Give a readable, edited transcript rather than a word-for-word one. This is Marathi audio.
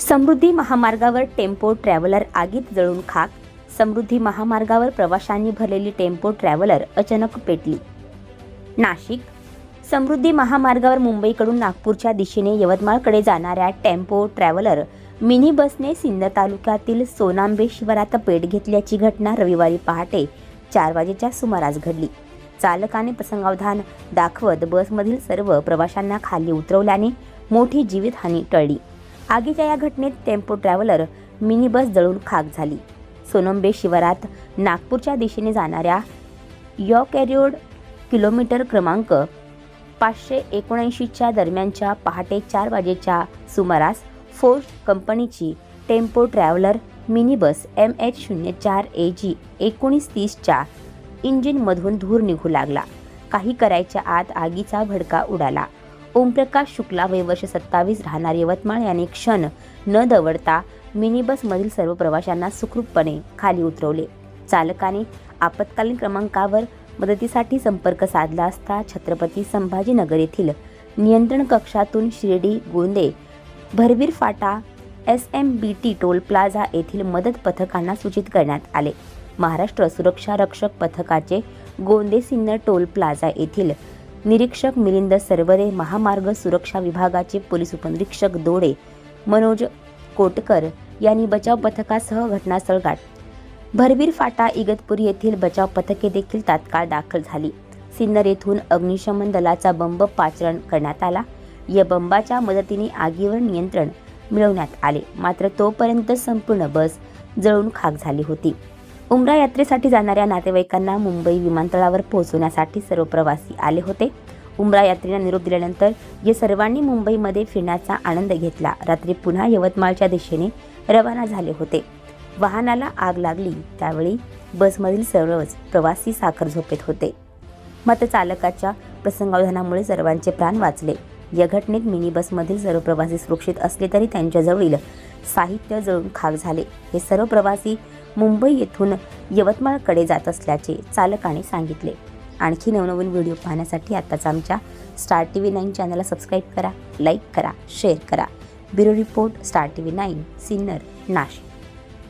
समृद्धी महामार्गावर टेम्पो ट्रॅव्हलर आगीत जळून खाक। समृद्धी महामार्गावर प्रवाशांनी भरलेली टेम्पो ट्रॅव्हलर अचानक पेटली। नाशिक समृद्धी महामार्गावर मुंबईकडून नागपूरच्या दिशेने यवतमाळकडे जाणाऱ्या टेम्पो ट्रॅव्हलर मिनी बसने सिन्नर तालुक्यातील सोनांबे शिवारात पेट घेतल्याची घटना रविवारी पहाटे 4 वाजेच्या सुमारास घडली। चालकाने प्रसंगावधान दाखवत बसमधील सर्व प्रवाशांना खाली उतरवल्याने मोठी जीवितहानी टळली। आगीच्या या घटनेत टेम्पो ट्रॅव्हलर मिनी बस जळून खाक झाली। सोनंबे शिवारात नागपूरच्या दिशेने जाणाऱ्या यॉकॅरियोड किलोमीटर क्रमांक 579च्या दरम्यानच्या पहाटे 4 वाजेच्या सुमारास फोर्स कंपनीची tempo traveller mini bus MH04AG 1930च्या इंजिनमधून धूर निघू लागला। काही करायच्या आत आगीचा भडका उडाला। ओमप्रकाश शुक्ला वय वर्ष 27 राहणार यवतमाळ याने क्षण न दवडता मिनी बसमधील सर्व प्रवाशांना सुखरूपपणे खाली उतरवले। चालकाने आपत्कालीन क्रमांकावर मदतीसाठी संपर्क साधला असता छत्रपती संभाजीनगर येथील नियंत्रण कक्षातून शिर्डी गोंदे भरवीर फाटा SMBT टोल प्लाझा येथील मदत पथकांना सूचित करण्यात आले। महाराष्ट्र सुरक्षा रक्षक पथकाचे गोंदे सिन्नर टोल प्लाझा येथील निरीक्षक मिलिंद सरवरे, महामार्ग सुरक्षा विभागाचे पोलीस उपनिरीक्षक दोडे मनोज कोटकर यांनी बचाव पथकासह घटनास्थळ गाठले। भरवीर फाटा इगतपुरी येथील बचाव पथके देखील तात्काळ दाखल झाली। सिन्नर येथून अग्निशमन दलाचा बंब पाचारण करण्यात आला। या बंबाच्या मदतीने आगीवर नियंत्रण मिळवण्यात आले, मात्र तोपर्यंत संपूर्ण बस जळून खाक झाली होती। उमरा यात्रेसाठी जाणाऱ्या नातेवाईकांना मुंबई विमानतळावर पोहोचवण्यासाठी सर्व प्रवासी आले होते। उमरा यात्रेला निरोप दिल्यानंतर या सर्वांनी मुंबईमध्ये फिरण्याचा आनंद घेतला। रात्री पुन्हा यवतमाळच्या दिशेने रवाना झाले होते। वाहनाला आग लागली त्यावेळी बसमधील सर्वच प्रवासी साखर झोपेत होते, मात्र चालकाच्या प्रसंगावधानामुळे सर्वांचे प्राण वाचले। या घटनेत मिनी बसमधील सर्व प्रवासी सुरक्षित असले तरी त्यांच्याजवळील साहित्य जळून खाक झाले। हे सर्व प्रवासी मुंबई येथून यवतमाळकडे जात असल्याचे चालकाने सांगितले। आणखी नवनवीन व्हिडिओ पाहण्यासाठी आताच आमच्या स्टार TV9 चॅनलला सबस्क्राईब करा, लाईक करा, शेअर करा। Bureau report, star TV9, Sinnar, Nashik.